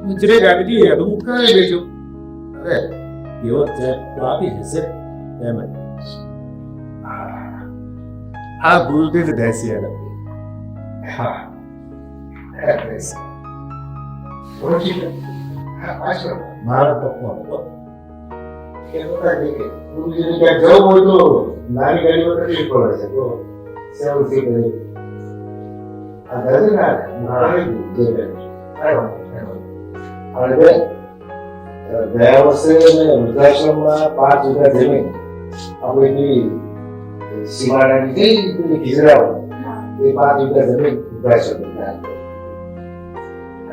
નજરે રાખી દે હું કરી દેજો. અરે એવો ચેક તો આપી જશે એમ જ. આ ભૂલથી જ બેસી યાર. હા બેસી મારા પપ્પા કે બધા કે ગુરુજીને ક્યાં જવું હોય તો નાની ગાડીમાં તકલીફ પડે છે તો સેવ સી કરી આ ઘરે ના મારે જે અને ગયા વર્ષે વૃદ્ધાશ્રમમાં 5 વીઘા જમીન આપણી સીમાડાની કઈ ખીજડાઓ એ 5 વીઘા જમીન વૃદ્ધાશ્રમની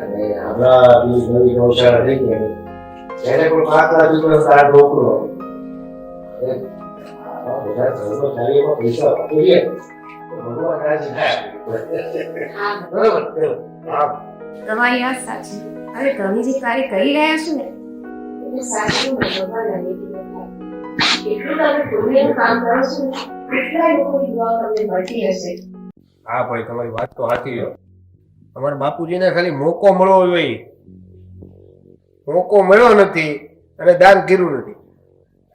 અને હમણાં નવી ગૌશાળા થઈ ગઈ એને પણ 5 લાખ રૂપિયા સાર ઢોકળો બધા ઘરનો કાર્યમાં પૈસા વાપરીએ તો ભગવાન રાજી થાય. બરોબર તમારી વાત સાચી. અરે તમે જે કાર્ય કરી રહ્યા છો ને એ સાચું ભગવાન એટલું તમે પુણ્યનું કામ કરો છો ને કેટલા લોકોની દુઆ તમને મળતી હશે. હા ભાઈ તમારી વાત તો સાચી છે. અમારા બાપુજીને ખાલી મોકો મળવો જોઈએ. મોકો મળ્યો નથી અને દાન કર્યું નથી.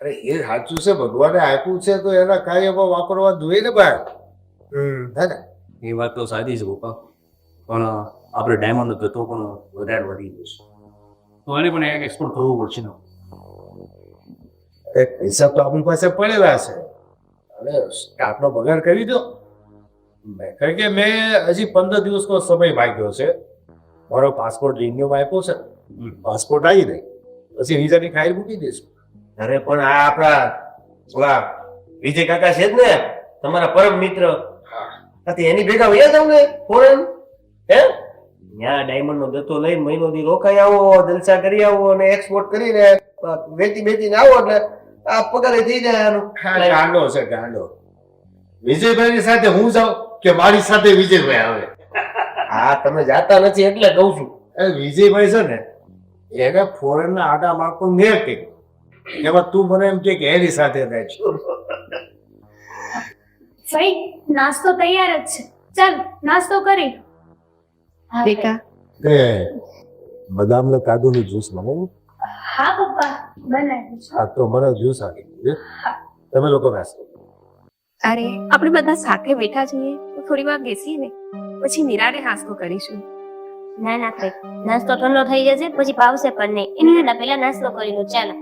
અરે એ સાચું છે ભગવાને આપ્યું છે તો એના કાર્યમાં વાપરવા જોઈએ ને ભાઈ. હે ને એ વાત તો સાચી છે પપ્પા, પણ આપણે ડાયમંડ જતો પણ વધારે વધી જશે તો એને પણ એક એક્સપોર્ટ થવું પડશે ને. એક પૈસા તો આપણી પાસે પડેલા છે અને સ્ટાફનો પગાર કરી દો. કારણ કે મેં હજી 15 દિવસનો સમય માંગ્યો છે. મારો પાસપોર્ટ રિન્યુ આપ્યો છે. પાસપોર્ટ આવી જાય પછી વિઝાની ફાઇલ મૂકી દઈશું. અરે પણ આ આપણા ઓલા વિજય કાકા છે જ ને તમારા પરમ મિત્ર, એની ભેગા વયા જાવ ને ફોરેન હે ત્યાં ડાયમંડ નો દત્તો લઈ મહિનો દી રોકાઈ આવો, જલસા કરી આવો અને એક્સપોર્ટ કરીને વેચીને આવો એટલે આ પગારે થઈ જાય આનું. ગાંડો છે ગાંડો. વિજયભાઈની સાથે હું જાઉં કે મારી સાથે વિજયભાઈ આવે? હા તમે જાતા નથી એટલે કહું છું. વિજયભાઈ છે ને એને ફોરેન ના આડા માર્કો મેં કે એમાં તું મને એમ કે એની સાથે રહે છે. ભાઈ નાસ્તો તૈયાર જ છે, ચાલ નાસ્તો કરી. બેટા કે બદામ ને કાજુ નું જ્યુસ બનાવું? હા પપ્પા બનાવ્યું છે. હા તો મને જ્યુસ આપી દેજો. તમે લોકો નાસ્તો. અરે આપણે બધા સાથે બેઠા છીએ તો થોડી વાર બેસીએ ને પછી નિરાળે નાસ્તો કરીશું. ના ના ભાઈ, નાસ્તો ઠંડો થઈ જશે પછી ભાવશે પણ નહીં. એની કરતા પહેલા નાસ્તો કરી લો. ચાલો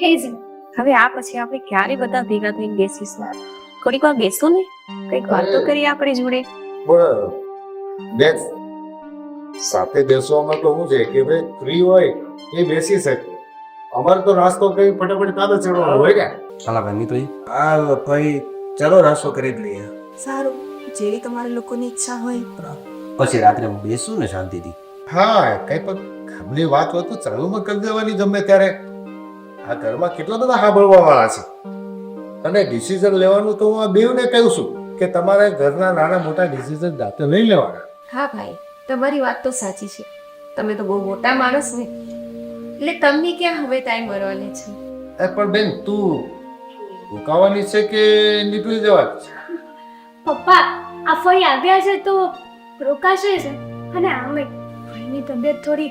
હેજી હવે આ પછી આપણે ક્યારે બધા ભેગા થઈને બેસીશું? થોડીક વાર બેસો ને, કઈક વાતો કરીએ આપણે જોડે. બરાબર બેસ. સાથે બેસવામાં તો શું છે કે ભાઈ ફ્રી હોય એ બેસી શકે. અમારે તો નાસ્તો કરી ફટાફટ કાલે ચડવાનો હોય ને. ચાલા ભાઈ તો હા ભાઈ ચાલો નાસ્તો કરી જ લઈએ. સારું, જેવી તમારા લોકોની ઈચ્છા હોય. પછી રાત્રે બેસું ને શાંતિથી. હા કઈ પણ ઘરની વાત હોય તો ચાલુમાં કરી દેવાની ગમે ત્યારે. આ ઘરમાં કેટલા બધા સાંભળવા વાળા છે અને ડિસિઝન લેવાનું તો હું આ બેવને કહું છું કે તમારે ઘરના નાના મોટા ડિસિઝન જાતે લઈ લેવાના. હા ભાઈ, તમારી વાત તો સાચી છે. તમે તો બહુ મોટા માણસ ને એટલે તમને ક્યાં હવે ટાઈમ મળવાનો છે. પણ બેન તું રોકાવાની છે કે નીકળી જવાની છે? પપ્પા આ ફઈ આવ્યા છે તો રોકાશે છે, અને આમે ફઈની તબિયત થોડી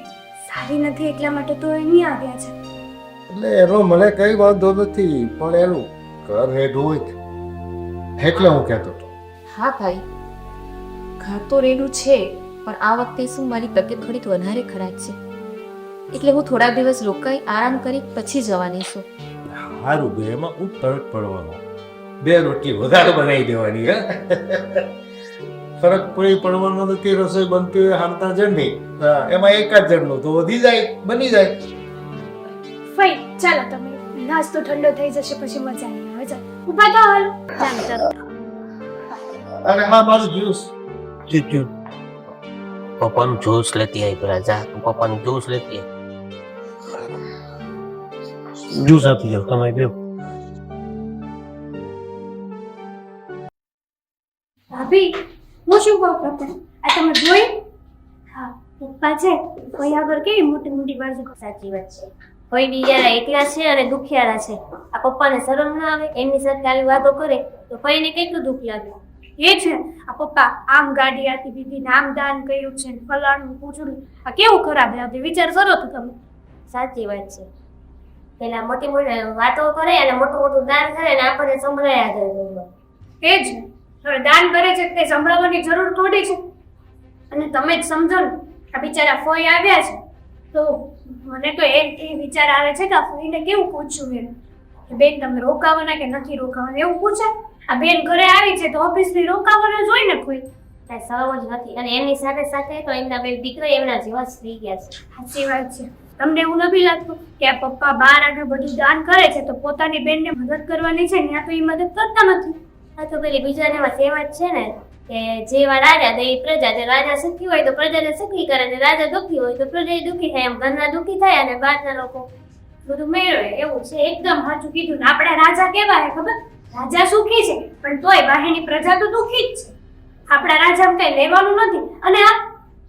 સારી નથી એટલા માટે તો અહીં આવ્યા છે. એટલે એનો મને કઈ વાંધો નથી પણ એનું ઘર હેઠું હોય એટલે હું કહેતો હતો. હા ભાઈ, ઘર તો રેલું છે પણ આ વખતે શું મારી તબિયત થોડીક વધારે ખરાબ છે એટલે હું થોડા દિવસ રોકાઈ આરામ કરી પછી જવાની છું. સારું બે એમાં હું ફરક પડવાનો. 2 રોટલી વધારે બનાવી દેવાની. હે ફરક પડી પડવાનો નથી. રસોઈ બનતી હોય હાલતા જણની એમાં એક જ જણનું તો વધી જાય બની જાય. ફઈ ચાલો, તમે નાસ્તો ઠંડો થઈ જશે પછી મજા નહીં આવે. ચાલ ઉભા તો હાલો. ચાલો ચાલો. અને હા મારું જ્યુસ. પપ્પાનું જ્યુસ લેતી આવી પેલા જા, તું પપ્પાનું જ્યુસ લેતી આવી. જ્યુસ આપી દો તમે પીઓ. ભાભી હું શું કહું પપ્પા, આ તમે જોઈ? હા પપ્પા છે ફઈ આગળ કેવી મોટી મોટી વાત છે. સાચી વાત છે. કોઈ બિચારા એકલા છે અને દુખિયાળા છે. આ પપ્પાને શરમ ના આવે એમની સાથે આવી વાતો કરે તો ભાઈને કેટલું દુઃખ લાગે. એ છે આ પપ્પા આમ ગાડી આપી દીધી ને આમ દાન કર્યું છે ને ફલાણું પૂછડું આ કેવું ખરાબ છે વિચાર કરો તો તમે સાચી વાત છે. પેલા મોટી મોટી વાતો કરે અને મોટું મોટું દાન કરે ને આપણને સંભળાયા કરે. એ જ હવે દાન કરે છે તે સંભળાવવાની જરૂર થોડી છે. અને તમે જ સમજો ને આ બિચારા ફોઈ આવ્યા છે તો મને તો એ વિચાર આવે છે કે આ ફોઈને કેવું પૂછ્યું એમ કે બેન તમે રોકાવાના કે નથી રોકાવાના એવું પૂછે. આ બેન ઘરે આવી છે તો ઓફિસથી રોકાવાના જોઈ ને કોઈ કાંઈ સવાલ જ નથી. અને એમની સાથે સાથે તો એમના બે દીકરા એમના જેવા જ થઈ ગયા છે. સાચી વાત છે. તમને એવું નથી લાગતું કે આ પપ્પા બહાર આગળ બધું દાન કરે છે તો પોતાની બેનને મદદ કરવાની છે ત્યાં તો એ મદદ કરતા નથી. આ તો પેલી ગુજરાતીમાં કહેવત છે ને કે જેવા રાજા તે પ્રજા. જે રાજા સુખી હોય તો પ્રજાને સુખી કરે ને રાજા દુઃખી હોય તો પ્રજા દુઃખી થાય. એમ ઘરના દુઃખી થાય અને બહારના લોકો બધું મેળવે એવું છે. એકદમ સાચું કીધું ને આપણા રાજા કેવા છે ખબર? રાજા સુખી છે પણ તોય બહારની પ્રજા તો દુઃખી જ છે. આપણા રાજામાં કઈ લેવાનું નથી. અને આ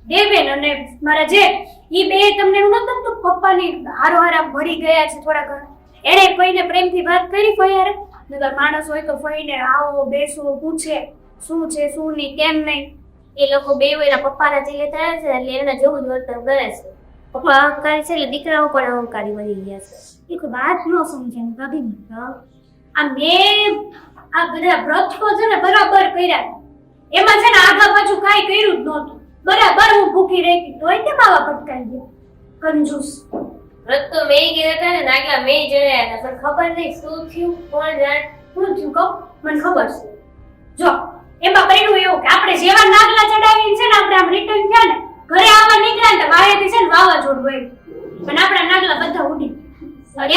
દેવેન અને મારા જેઠ ઈ બે તમને એવું નતું તો પપ્પાની હારોહાર આમ ભળી ગયા છે થોડા ઘણા. એને કોઈને પ્રેમથી વાત કરી ફયારે નગર માણસ હોય તો ફઈને આવો બેસો પૂછે શું છે શું નહીં કેમ નહીં. એ લોકો બે એના પપ્પાના જે થયા છે એટલે એના જેવું જ વર્તન કરે છે. પપ્પા અહંકારી છે એટલે દીકરાઓ પણ અહંકારી બની ગયા છે. એક વાત ન સમજે ભાભી આ મેં આ બધા વ્રત છે ને બરાબર કર્યા એમાં છે ને આગા પાછું કાંઈ કર્યું જ નહોતું. બરાબર હું ભૂખી રહી હતી તોય કેમ આવા ભટકાઈ ગયા કંજૂસ. વ્રત તો મેં ગયા હતા ને નાગલા મેં જોયા હતા પણ ખબર નહીં શું થયું કોણ જાણે. શું થયું કહું મને ખબર છે. જો એમાં બન્યું એવું કે આપણે જેવા નાગલા ચડાવીને છે ને આપણે આમ રિટર્ન થયા ને ઘરે આવવા નીકળ્યા ને વાવેથી છે ને વાવાઝોડું હોય પણ આપણા નાગલા બધા ઉડી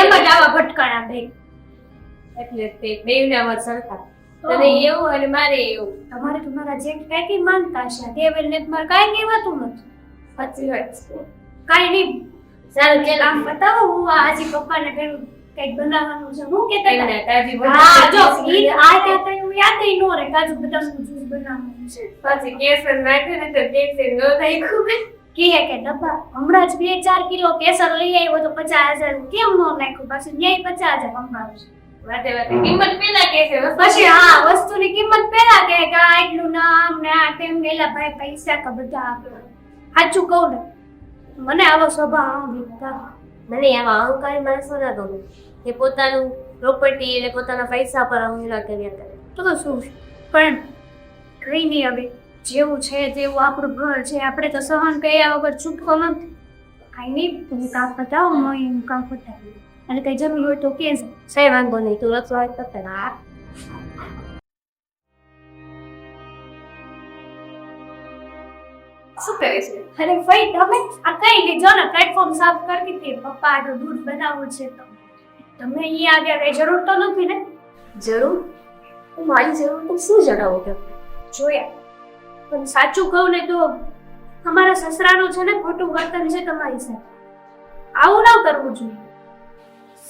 એમ જ આવા ભટકાણા બે. એટલે તે બેવનામાં સરખા. તને એવું અને મારે એવું. તમારે તમારા જેઠ કઈ માનતા છે દેવેલ ને તમારે કાંઈ કહેવાતું નથી. સાચી વાત છે. કાંઈ નહીં. સારું ચાલ આમ બતાવો હું આજે પપ્પાને પેલું કંઈક બનાવવાનું છે હું કેતા હતા. એમના કાજી હા જો ઈ આ કહેતા હું યાદ ય નો રે કાજુ બદામનું જ્યુસ બનાવવાનું છે. પછી કેસર નાખ્યું ને તો કેસર ન થઈ ખૂબ. કહે કે ડબ્બા હમણાં જ 2-4 કિલો કેસર લઈ આવ્યો તો 50,000 કેમ નો નાખ્યું પાછું ન્યાય 50,000 અંબાવે છે. વાતે વાતે કિંમત પેલા કેસર પછી હા વસ્તુની કિંમત પેલા કે આ એટલું નામ ને આ તેમ ગયેલા ભાઈ પૈસા કે બધા આપ્યો. સાચું કહું ને મને આવો સ્વભાવ દીધા. મને આવા અહંકારી માણસો ના ગમે કે પોતાનું પ્રોપર્ટી એટલે પોતાના પૈસા પર અહંકાર કર્યા કરે. તો શું છે? પણ કઈ નહીં હવે જેવું છે તેવું આપણું ઘર છે આપણે તો સહન કર્યા વગર છૂટકો નથી. કાંઈ નહીં તમે કામ બતાવો હું કામ બતાવું અને કઈ જરૂર હોય તો કે સાહેબ વાંધો નહીં તું રસોઈ કરતા. શું કરે છે? અરે ભાઈ તમે આ કઈ નહીં જો ને પ્લેટફોર્મ સાફ કરતી હતી પપ્પા આગળ દૂધ બનાવવું છે તો તમે અહીંયા આવ્યા કઈ જરૂર તો નથી ને? જરૂર મારી જરૂર તો શું જણાવું કે જોયા પણ સાચું કહું ને તો અમારા સસરાનું છે ને ખોટું વર્તન છે તમારી સાથે. આવું ના કરવું જોઈએ.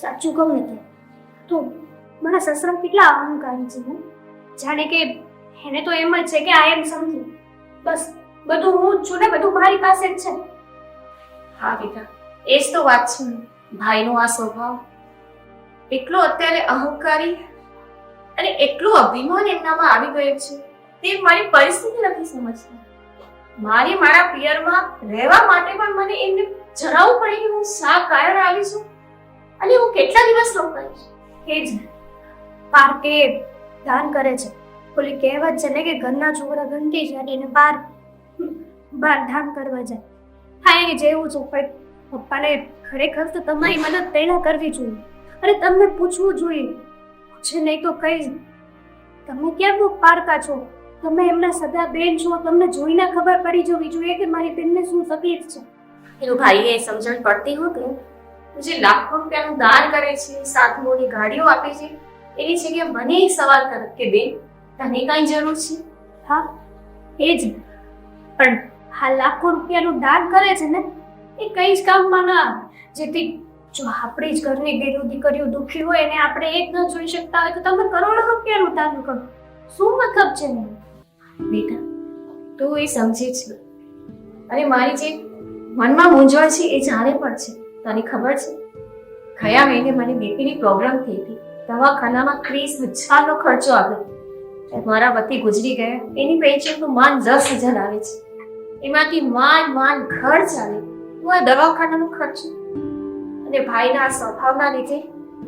સાચું કહું ને તો મારા સસરા કેટલા અહંકારી છે ને જાણે કે એને તો એમ જ છે કે આ એમ સમજી બસ બધું હું જ છું ને બધું મારી પાસે જ છે. હા બેટા એ જ તો વાત છે ને. ભાઈનો આ સ્વભાવ એટલો અત્યારે અહંકારી અને એટલું અભિમાન એમનામાં આવી ગયું છે તે મારી પરિસ્થિતિ નથી સમજતા. મારા પિયરમાં રહેવા માટે પણ મને એમને જણાવવું પડે કે હું શા કારણ આવી છું અને હું કેટલા દિવસ રોકાઈશ. એ જ પાર્કે દાન કરે છે. ઓલી કહેવત છે ને કે ઘરના છોકરા ઘંટી ચાલીને બાર દાન કરવા જાય. હા એ જેવું છે પણ પપ્પાને ખરેખર તો તમારી મદદ પહેલા કરવી જોઈએ અને તમને પૂછવું જોઈએ છે નહીં તો કઈ તમે કેમ પારકા છો? તમે એમના સગા બેન છો તમને જોઈને ખબર પડી જવી જોઈએ કે મારી બેનને શું તકલીફ છે. એનું ભાઈએ સમજણ પડતી હોત ને જે લાખો રૂપિયાનું દાન કરે છે 7 મોટી ગાડીઓ આપે છે એની જગ્યાએ મને એક સવાલ કરે કે બેન તને કાંઈ જરૂર છે? હા એ જ પણ હા લાખો રૂપિયાનું દાન કરે છે ને એ કઈ જ કામમાં ના આવે. જેથી જો આપણી જ ઘરની બેનો દીકરીઓ દુઃખી હોય અને આપણે એક ન જોઈ શકતા હોય તો તમે કરોડો રૂપિયાનું દાન કરો શું મતલબ છે ને? બેટા તું એ સમજી જ અને મારી જે મનમાં મૂંઝવણ છે એ જાણે પણ છે. તને ખબર છે ગયા મહિને મારી બેટીની પ્રોબ્લેમ થઈ હતી. દવાખાનામાં 30,000નો ખર્ચો આવ્યો. મારા પતિ ગુજરી ગયા, એની પેન્શન તો માંડ 10,000 આવે છે. એમાંથી માંડ ઘર ચાલે. હું આ દવાખાનાનો ખર્ચ અને ભાઈના સ્વભાવના લીધે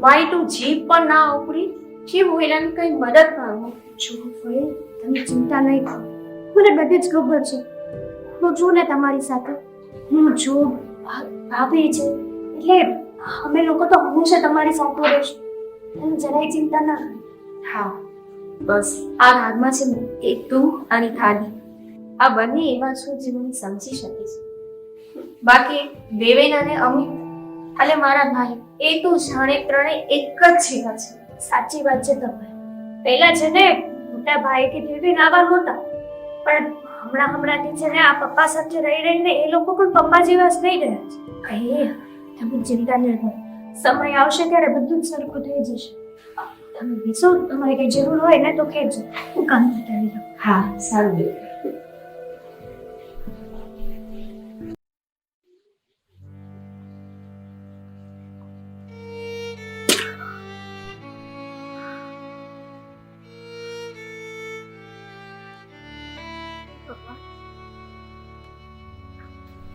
મારી તું જીભ પણ ના ઉપડી કે હું એનાની કઈ મદદ કરું. જો ભાઈ તમે ચિંતા નહીં કરો, મને બધી જ ખબર છે. હું છું ને તમારી સાથે. હું જો ભાભી છે એટલે અમે લોકો તો હંમેશા તમારી સાથે રહીશું. તમે જરાય ચિંતા ના કરો. હા, બસ આ ભાગમાં છે ને એ તું અને થાળી આ બંને એવા છો જે મને સમજી શકે છે. બાકી દેવેન અને અમિત એટલે મારા ભાઈ એ તો જાણે ત્રણે એક જ જેવા છે. સાચી વાત છે તમારી. પહેલા છે ને મોટા ભાઈ કે દેવી નાવા નહોતા, પણ હમણાંથી છે ને આ પપ્પા સાથે રહી રહીને એ લોકો પણ પપ્પા જેવા જ થઈ રહ્યા છે. તમે ચિંતા ન કરો, સમય આવશે ત્યારે બધું જ સરખું થઈ જશે. તમે બેસો, તમારે કઈ જરૂર હોય ને તો કહેજો, હું કામ બતાવી દઉં. હા, સારું.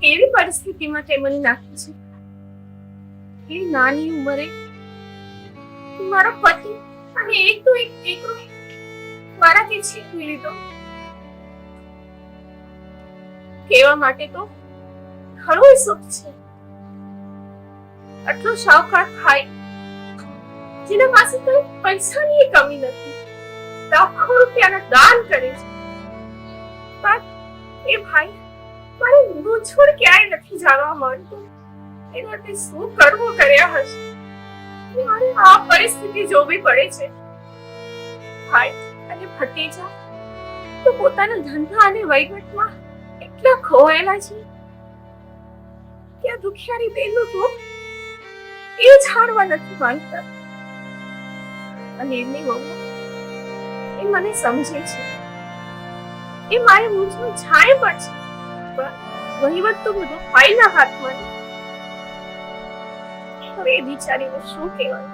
કેવી પરિસ્થિતિમાં તે મને નાખી છે. એ નાની ઉંમરે મારો પતિ અને એક તો એક દીકરો મારાથી છીનવી લીધો. કહેવા માટે તો ઘણું સુખ છે. આટલો શાહુકાર ભાઈ જેના પાસે કોઈ પૈસાની કમી નથી, લાખો રૂપિયાના દાન કરે છે, પણ એ ભાઈ મારે મૂંછોડ ક્યાંય નથી જાણવા માંગતો. એનાથી શું કરવું કર્યા હશે. મારે આ પરિસ્થિતિ જોવી પડે છે. ભાઈ અને ભતીજા તો પોતાના ધંધા અને વહીવટમાં એટલા ખોવાયેલા છે કે આ દુખિયારી બેનનું દુઃખ એ જાણવા નથી માંગતા. અને એમની વહુ એ મને સમજે છે. એ મારી મૂંઝવણ છાય પણ છે. વહીવટ તો બધો ભાઈના હાથમાં. હવે એ બિચારીને શું કહેવાય.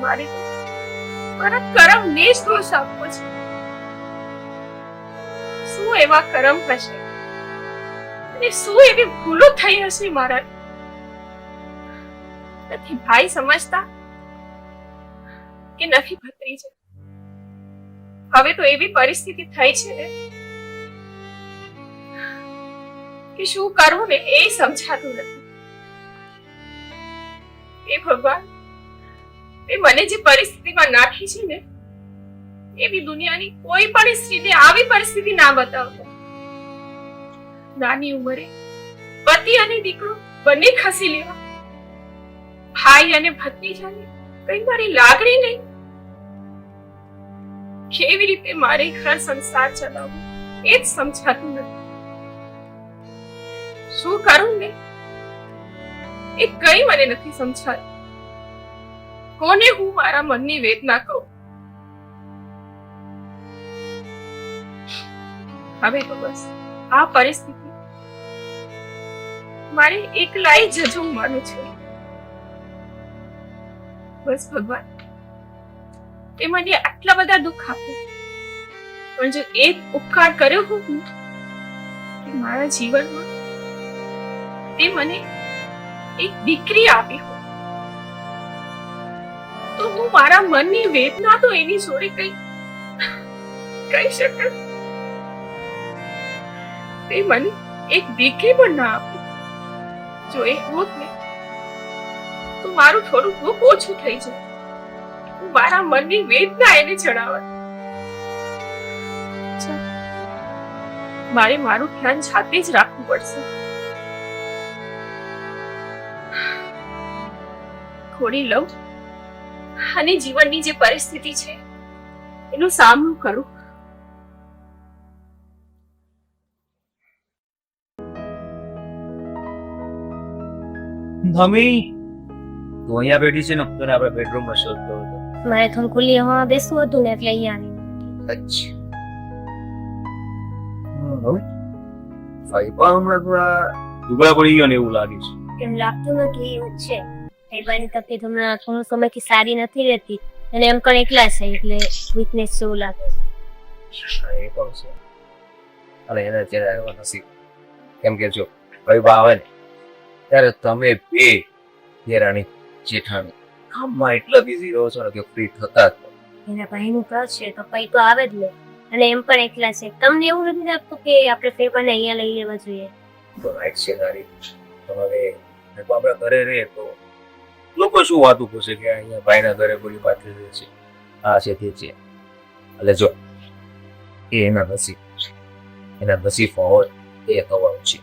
મારે તો મારા કર્મને જ દોષ આપવો છે. શું એવા કર્મ હશે અને શું એવી ભૂલો થઈ હશે મારા. નથી ભાઈ સમજતા કે નથી ભત્રીજા. હવે તો એવી પરિસ્થિતિ થઈ છે ને કે શું કરવું ને એ સમજાતું નથી. એ ભગવાન, એ મને જે પરિસ્થિતિમાં નાખી છે ને એવી દુનિયાની કોઈ પણ સ્ત્રીને આવી પરિસ્થિતિ ના બતાવતો. નાની ઉંમરે પતિ અને દીકરો બંને ખસી લેવા, ભાઈ અને ભત્રીજાને કઈ મારી લાગણી નહીં. કેવી રીતે મારે ઘર સંસાર ચલાવવું એ જ સમજાતું નથી. શું કરું ને એ કઈ મને નથી સમજાતું. કોને હું મારા મનની વેદના કહું. હવે તો બસ આ પરિસ્થિતિ મારે એકલાઈ જજુમવાનું છે. બસ ભગવાન, તે મને આટલા બધા દુઃખ આપે, પણ જો એક ઉપકાર કર્યો હું કે મારા જીવનમાં તે મને એક દીકરી આપી હોય તો હું મારા મનની વેદના તો એની જોડે કહી શકું. તે મને એક દીકરી પણ ના આપી. જો એ હોત ને તો મારું થોડું દુઃખ ઓછું થઈ જાય. હું મારા મનની વેદના એને જણાવત. મારે મારું ધ્યાન જાતે જ રાખવું પડશે. ખોડી લઉં અને જીવનની જે પરિસ્થિતિ છે એનો સામનો કરું. મમ્મી તું અહીંયા બેઠી છે ને તને આપણે બેડરૂમમાં શોધતો હતો. મારે થોડું ખુલ્લી હવામાં બેસવું હતું ને એટલે અહીંયા અચ્છા સાહેબા હમણાં થોડા દુબળા પડી ગયો ને એવું લાગે છે. એમ લાગતું નથી. એવું છે ભાઈબાની તબિયત હમણાં થોડો સમયથી સારી નથી રહેતી અને એમ પણ એકલા છે એટલે વીકનેસ જેવું લાગે. એ પણ છે. અને એને જ્યારે એવા નસીબ કેમ કે જો ભાઈ આવે ને ત્યારે તમે બે દેરાણી જેઠાણી કામમાં એટલા બિઝી રહો છો ને કે ફ્રી થતા જ નથી. એના ભાઈનું ઘર છે તો ભાઈ તો આવે જ લે, અને એમ પણ એકલા છે. તમને એવું નથી લાગતું કે આપણે ફેરફારને અહીંયા લઈ લેવા જોઈએ? તો રાઈટ છે તારી. તો હવે આપણા ઘરે રહે તો લોકો શું વાતું પૂછે કે અહીંયા ભાઈના ઘરે બોલી પાછી રહે છે, આ છે તે છે. એટલે જો એ એના નસીબ હોય એ થવાનું છે.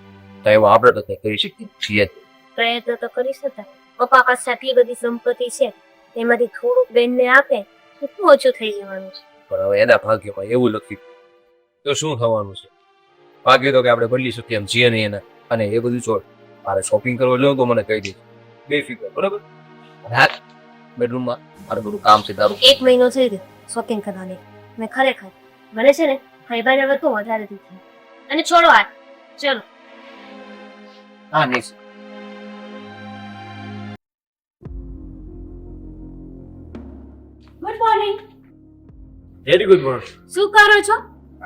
તો એવું આપણે તો કંઈ કરી શકીએ છીએ જ. પ્રયત્ન તો કરી શકાય. પપ્પા પાસે આટલી બધી સંપત્તિ છે, એમાંથી થોડુંક બેનને આપે તો શું ઓછું થઈ જવાનું છે? પણ હવે એના ભાગ્યમાં એવું લખ્યું તો શું થવાનું છે? ભાગ્ય તો કે આપણે બદલી શકીએ એમ છીએ નહીં એના. અને એ બધું છોડ, મારે શોપિંગ કરવા જાઉં તો મને કહી દે, બેફિકર, બરોબર? રાત બેડરૂમમાં મારું બધું કામ છે તારું. 1 મહિનો થઈ ગયો શોપિંગ કરવાની. મેં ખરેખર મને છે ને ભાઈબાને વધુ વધારે દીધું. અને છોડો આ, ચલો. હા નહીં good morning. Very good morning. શું કરો છો?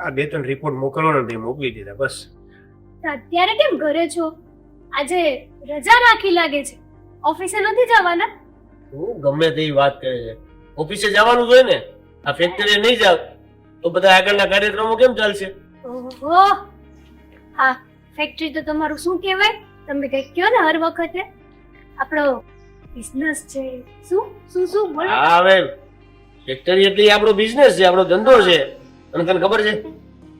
આ 2-3 રિપોર્ટ મોકલવાનો તે મોકલી દીધા બસ. અત્યારે કેમ ઘરે છો? આજે રજા રાખી લાગે છે. ઓફિસે નથી જવાના? તું ગમે તેવી વાત કરે છે. ઓફિસે જવાનું જોઈએ ને. આ ફેક્ટરી નહીં જાવ તો બધા આગળના કાર્યક્રમો કેમ ચાલશે? ઓહો, હા ફેક્ટરી તો તમારું શું કહેવાય? તમે કંઈક કહો ને હર વખતે. આપણો બિઝનેસ છે. શું શું શું બોલો? હા હવે ફેક્ટરી એટલે આપણો બિઝનેસ છે, આપણો ધંધો છે. અને તને ખબર છે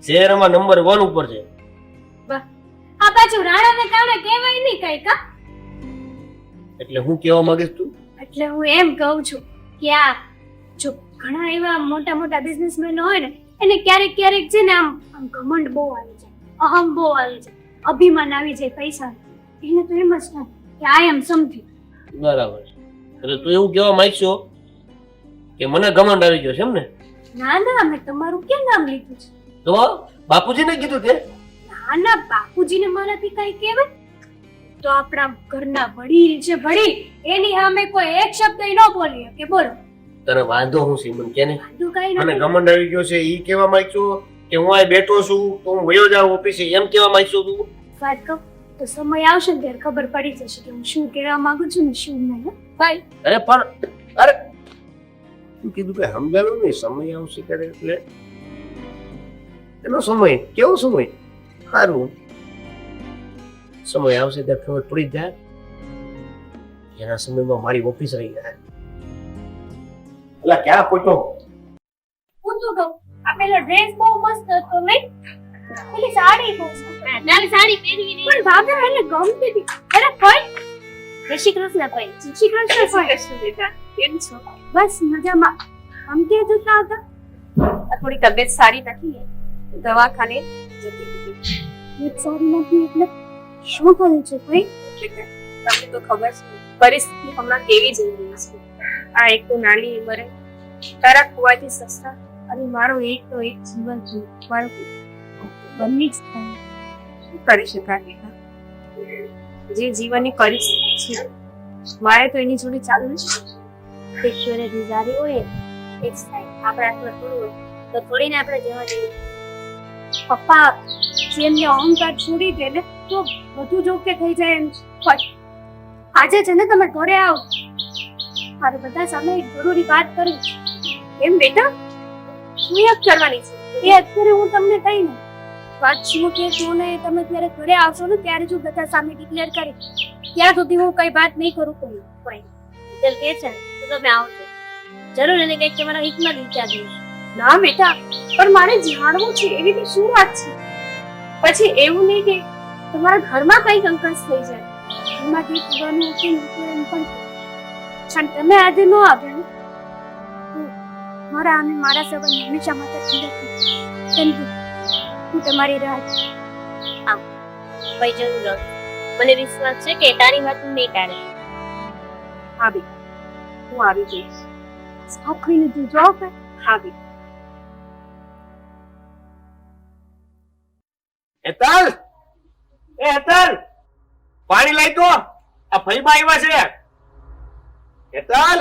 શહેરમાં નંબર 1 ઉપર છે. આ પાછું રાણાને કારણે કહેવાય નહીં કઈ કા? એટલે હું કહેવા માંગીશ તું? એટલે હું એમ કહું છું કે આ જો ઘણા એવા મોટા મોટા બિઝનેસમેન હોય ને એને ક્યારેક ક્યારેક છે ને આમ ઘમંડ બહુ આવી જાય, અહમ બહુ આવી જાય, અભિમાન આવી જાય પૈસા. એને તો એમ જ થાય કે આઈ એમ સમથિંગ. બરાબર. એટલે તું એવું કહેવા માંગશો કે મને ઘમંડ આવી ગયો છે એમ ને? ના ના, મેં તમારું ક્યાં નામ લીધું છે? તો બાપુજીને કીધું તે? ના ના, બાપુજીને મારાથી કઈ કહેવાય તો આપણા ઘરના વડીલ છે વડીલ, એની સામે કોઈ એક શબ્દ ન બોલી કે બોલો. તને વાંધો હું સીમન કે ને? વાંધો કઈ મને નથી. ઘમંડ આવી ગયો છે ઈ કહેવા માંગશો કે હું અહીં બેઠો છું તો હું વયો જાઉં ઓફિસે એમ કહેવા માંગશો તું? વાત કહું તો સમય આવશે ને ત્યારે ખબર પડી જશે કે હું શું કહેવા માંગુ છું ને શું નહીં. બાય. અરે પણ અરે તું કીધું કે સમજાવ્યું નહીં, સમય આવશે ત્યારે એટલે એનો સમય કેવો સમય? સારું સમય આવશે ત્યારે ખબર પડી જાય. એના સમયમાં મારી ઓફિસ રહી જાય. એટલે ક્યાં પહોંચ્યો? પૂછું કહું આ પેલો ડ્રેસ બહુ મસ્ત હતો નહીં? પેલી સાડી બહુ મસ્ત. નાની સાડી પહેરવી નહીં. પણ ભાભી એને ગમતી હતી. અરે કોઈ જય શ્રી કૃષ્ણ ભાઈ. શ્રી કૃષ્ણ કોઈ બેટા કેમ છો? બસ મજામાં. આમ કે જતા હતા થોડી તબિયત સારી નથી, દવાખાને જતી હતી. એક સારી નથી એટલે શું થયું છે ભાઈ? તમને તો ખબર છે પરિસ્થિતિ હમણાં કેવી જઈ રહી છે. આ એક તો નાની ઉંમરે તારા કુવાથી સસ્તા અને મારો એક તો એક જીવન છે. મારું બંને જ થાય. શું કરી શકાય? જે જીવનની પરિસ્થિતિ છે મારે તો એની જોડે ચાલુ નથી. ઈશ્વરે ગુજારી હોય એક સાઈડ આપણા હાથમાં થોડું હોય તો થોડીને આપણે જવા દઈએ. પપ્પા જેમને અહંકાર છોડી દે ને તો બધું જ ઓકે થઈ જાય એમ હોય. આજે છે ને તમે ઘરે આવો, મારે બધા સામે એક જરૂરી વાત કરવી છે. એમ બેટા શું યાદ કરવાની છે? એ અત્યારે હું તમને કહી ને વાત શું કે શું ને તમે ત્યારે ઘરે આવશો ને ત્યારે જો બધા સામે ડિક્લેર કરી, ત્યાં સુધી હું કઈ વાત નહીં કરું કોઈ. ચાલ કે છે ને તો તમે આવજો જરૂર. એને કંઈક તમારા હિતમાં વિચાર દઈશ. ના બેટા, પણ મારે જાણવું છે એવી તો શું વાત છે? પછી એવું નહીં કે તમારા ઘરમાં કઈ કંકાસ થઈ જાય. એમાંથી થવાનું હતું ને તો એમ પણ પણ તમે આજે ન આવ્યા ને તો મારા અને મારા સંબંધ હંમેશા માટે ઠંડક કેમ કે હું તમારી રાહ ભાઈ જરૂર આવજો. મને વિશ્વાસ છે કે તારી વાત હું નહીં ટાળે. હા બેટા, હું આવી જઈશ. સાખવીને તું જાઓ કે હા બેટા. હેતલ, એ હેતલ, પાણી લઈ તો. આ ફઈબા આવ્યા છે. હેતલ,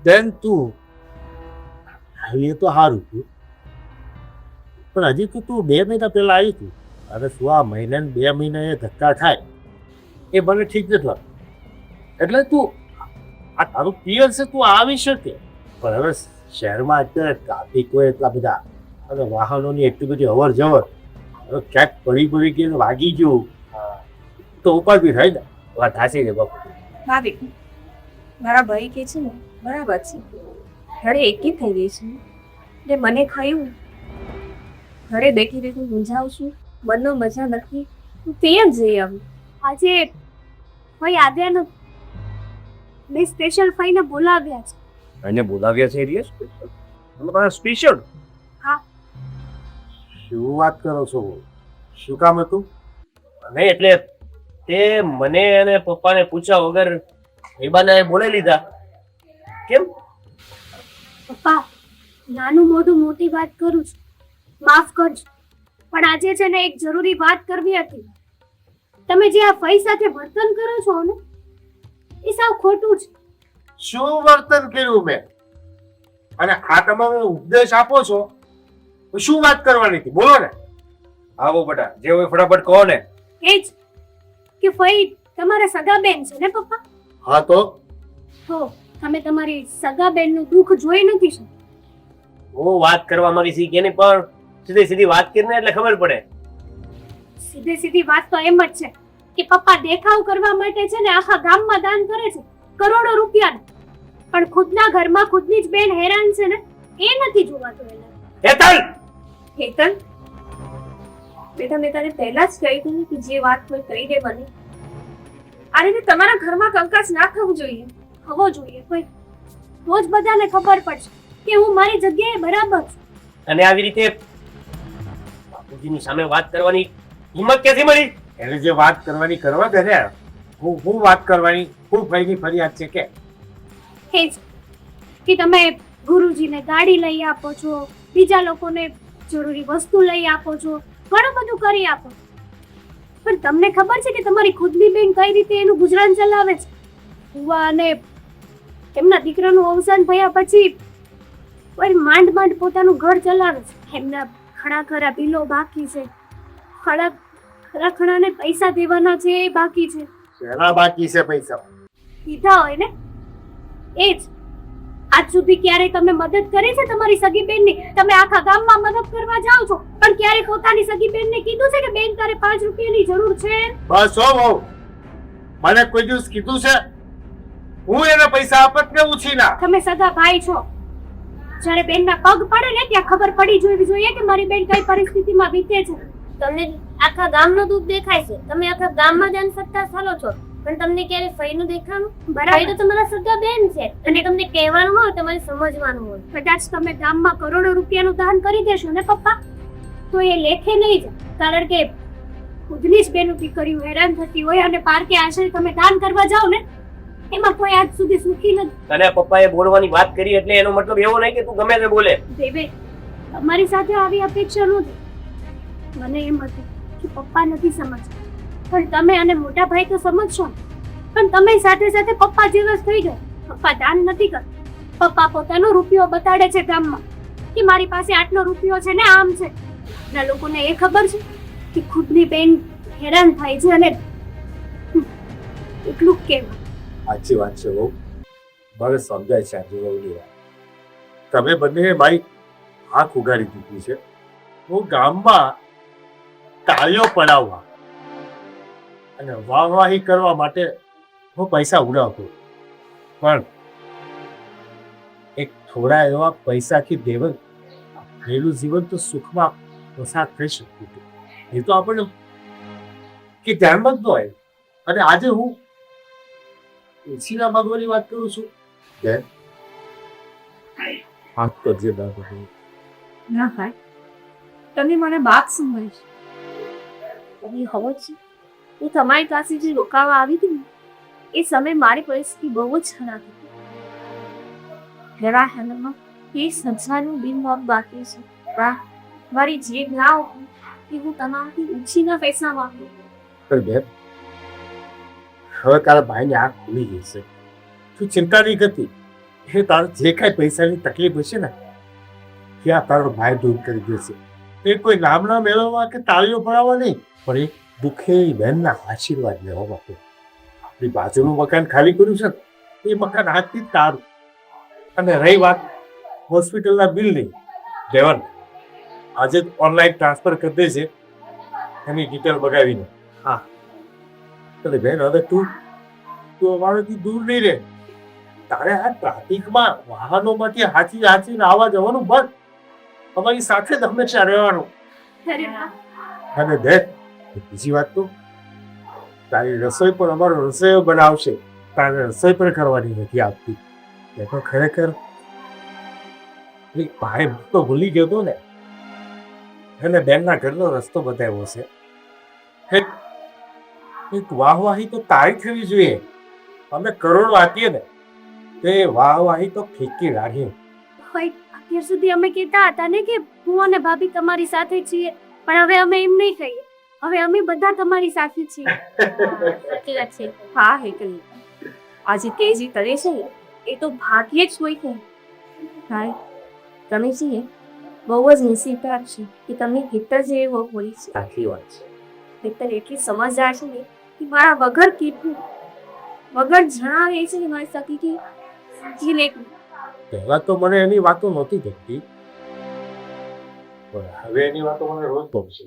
બેન તું એ તો સારું થયું, પણ હજી તો તું 2 મહિના પહેલા આવી તું, અને શું આ મહિને ને 2 મહિના એ ધક્કા થાય એ મને ઠીક નથી લાગતું. એટલે તું આ તારું પિયર છે, તું આવી શકે, પણ હવે શહેરમાં અત્યારે ટ્રાફિક હોય એટલા બધા અને વાહનોની એટલી બધી અવર જવર, હવે ક્યાંક પડી ગઈ વાગી ગયું તો ઉપાધિ થાય ને. વાત સાચી છે બાપુ. ભાભી મારા ભાઈ કે છે ને બરાબર છે, ઘરે એકી થઈ ગઈ છે ને મને ખાયું ઘરે બેઠી બેઠી મૂંઝાવું છું, મનનો મજા નથી, હું ત્યાં જઈ આવી. આજે ભાઈ આદ્યાનો બે સ્પેશિયલ ફાઈને બોલાવ્યા છે. એને બોલાવ્યા છે એટલે સ્પેશિયલ? હા. શું વાત કરો છો? શું કામ હતું? નહીં એટલે તે મને અને પપ્પાને પૂછ્યા વગર હીબાને બોલાવી લીધા. કેમ? પપ્પા નાનું મોઢું મોટી વાત કરું છું, માફ કરજો, પણ આજે છે ને એક જરૂરી વાત કરવી હતી. તમે જે આ ફઈ સાથે વર્તન કરો છો ને એ સાવ ખોટું છે. શું વર્તન કર્યું મેં? અને આ તમે ઉપદેશ આપો છો તો શું વાત કરવાની હતી? બોલો ને. આવો બટા, જે હોય ફટાફટ કહો ને. એ જ કે ફઈ તમારા સગા બેન છે ને પપ્પા? હા તો હો, તમે તમારી સગા બેનનું દુઃખ જોઈ નથી શકતા. હું વાત કરવા માંગી છી કે નહીં, પણ સીધી સીધી વાત કરીને એટલે ખબર પડે. સીધી સીધી વાત તો એમ જ છે કે પપ્પા દેખાવ કરવા માટે છે ને આખા ગામમાં દાન કરે છે કરોડો રૂપિયાનું, પણ ખુદના ઘરમાં ખુદની જ બેન હેરાન છે ને એ નથી જોવાતું એને. હેતલ! હેતલ બેટા મેં તને પહેલા જ કહી દીધું કે જે વાત કોઈ કહી દે મને. આ રીતે તમારા ઘરમાં કંકાસ ના થવું જોઈએ. થવો જોઈએ કોઈ, રોજ બધાને ખબર પડશે કે હું મારી જગ્યાએ બરાબર છું. અને આવી રીતે બાપુજીની સામે વાત કરવાની હિંમત ક્યાંથી મળી? એને જે વાત કરવાની કરવા દે ને. હું વાત કરવાની, હું ભાઈની ફરિયાદ છે કે એ જ કે તમે ગુરુજીને ગાડી લઈ આપો છો, બીજા લોકોને જરૂરી વસ્તુ લઈ આપો છો, ઘણું બધું કરી આપો, પણ તમને ખબર છે કે તમારી ખુદની બેન કઈ રીતે એનું ગુજરાન ચલાવે છે? હુવા અને એમના દીકરાનું અવસાન થયા પછી માંડ માંડ પોતાનું ઘર ચલાવે છે. એમના ખરા ખરા બિલો બાકી છે, ખરા ખરાને પૈસા દેવાના છે એ બાકી છે. શેના બાકી છે પૈસા? કીધા હોય ને એ જ. આજ સુધી ક્યારે તમે મદદ કરી છે તમારી સગી બેનની? તમે આખા ગામમાં મદદ કરવા જાઓ છો, પણ ક્યારે પોતાની સગી બેનને કીધું છે કે બેન તારે 5 રૂપિયાની જરૂર છે? બસ હો બહુ, મને કોઈ દિવસ કીધું છે? હું એને પૈસા આપત ને ઉછીના. તમે સગા ભાઈ છો, જ્યારે બેનના પગ પડે ને ત્યાં ખબર પડી જોવી જોઈએ કે મારી બેન કઈ પરિસ્થિતિમાં વીતે છે. તમને આખા ગામનો દુઃખ દેખાય છે, તમે આખા ગામમાં જન સત્તા ચાલો છો, પણ તમને ક્યારે ફઈનું દેખાનું? ફઈ તો તમારા સગા બેન છે, અને તમને કહેવાનું હોય તમારે સમજવાનું હોય. કદાચ તમે ગામમાં કરોડો રૂપિયાનું દાન કરી દેશો ને પપ્પા, તો એ લેખે નહીં જાય, કારણ કે ખુદની જ બેનું દીકરીઓ હેરાન થતી હોય અને પારકે આશરે તમે દાન કરવા જાઓ ને એમાં કોઈ આજ સુધી સુખી નથી. અને પપ્પાએ બોલવાની વાત કરી એટલે એનો મતલબ એવો નહીં કે તું ગમે તે બોલે. દેવે તમારી સાથે આવી અપેક્ષા નહોતી. મને એમ હતું કે પપ્પા નથી સમજતા, પણ તમે અને મોટા ભાઈ તો સમજશો ને. પણ તમે સાથે સાથે પપ્પા જેવા જ થઈ ગયા. પપ્પા દાન નથી કરતા, પપ્પા પોતાનો રૂપિયો બતાડે છે ગામમાં કે મારી પાસે આટલો રૂપિયો છે ને આમ છે. ના લોકોને એ ખબર છે કે ખુદની બેન હેરાન થાય છે અને એટલું કેમ? સાચી વાત છે બહુ, મારે સમજાય છે આજે બહુની વાત. તમે બંને મારી આંખ ઉગાડી દીધી છે. હું ગામમાં તાળીઓ પડાવવા અને વાહવાહી કરવા માટે હું પૈસા ઉડાવતો, પણ એક થોડા એવા પૈસાથી દેવન રહેલું જીવન તો સુખમાં પસાર થઈ શકતું હતું. એ તો આપણને કે ધ્યાનમાં જ ન હોય. અને આજે હું ઓછીના માગવાની વાત કરું છું. બેન હાથ કરજે ના ભાઈ. ના ભાઈ, તમે મને વાત સંભળાઈશ. તમે ખબર છે હું તમારી પાસે જે રોકાવા આવી હતી ને એ સમયે મારી પરિસ્થિતિ બહુ જ ખરાબ હતી. જરા હાલમાં એ સંસારનું બિનવાપ બાકી છે. મારી જે ના હોય એ હું તમારાથી ઉછીના પૈસા માંગુ. પણ બેન હવે તારા ભાઈને આંખ ખુલી ગઈ છે. તું ચિંતા નહીં કરતી. એ તારે જે કાંઈ પૈસાની તકલીફ હશે ને ત્યાં તારો ભાઈ દૂર કરી દેશે. એ કોઈ નામના મેળવવા કે તાળીઓ ભરાવવા નહીં, પણ એક દુઃખી બહેનના આશીર્વાદ લેવા માટે. આપણી બાજુનું મકાન ખાલી કર્યું છે ને એ મકાન આજથી જ તારું. અને રહી વાત હોસ્પિટલના બિલની, દેવન આજે ઓનલાઈન ટ્રાન્સફર કરી દેશે એની ડિટેલ બગાવીને. હા એટલે બેન હવે તું અમારાથી દૂર નહીં રહે. તારે આ ટ્રાફિકમાં વાહનોમાંથી હાચીને આવવા જવાનું બંધ. અમારી સાથે જ હંમેશા રહેવાનું. અરે વાહ. અને દેખ બીજી વાત તો તારી રસોઈ પણ અમારો રસોઈયો બનાવશે. તારે રસોઈ પણ કરવાની નથી આવતી. એ તો ખરેખર ભાઈ તો ભૂલી ગયો હતો ને, એને બેનના ઘરનો રસ્તો બતાવ્યો છે. એક વાહવાહી તો તારી થવી જોઈએ. અમે કરોડો આપીએ ને તે વાહવાહી તો ફીકી રાખીએ. હોય અત્યાર સુધી અમે કહેતા હતા ને કે હું અને ભાભી તમારી સાથે છીએ, પણ હવે અમે એમ નહીં કહીએ. હવે અમે બધા તમારી સાથે છીએ. સાચી વાત છે. હા હેતલ, આજે તે જે કરે છે ને, એ તો ભાગ્યે જ હોય છે. ભાઈ તમે છીએ બહુ જ નસીબદાર છે કે તમને હેતલ જેવી વહુ મળી છે. સાચી વાત છે. હેતલ એટલી સમજદાર છે ને કે મારા વગર કીધું વગર જણાવે છે કે મારી સખી કે સમજી લે. પહેલા તો મને એની વાતો નહોતી ગમતી, પણ હવે એની વાતો મને રોજ ગમશે.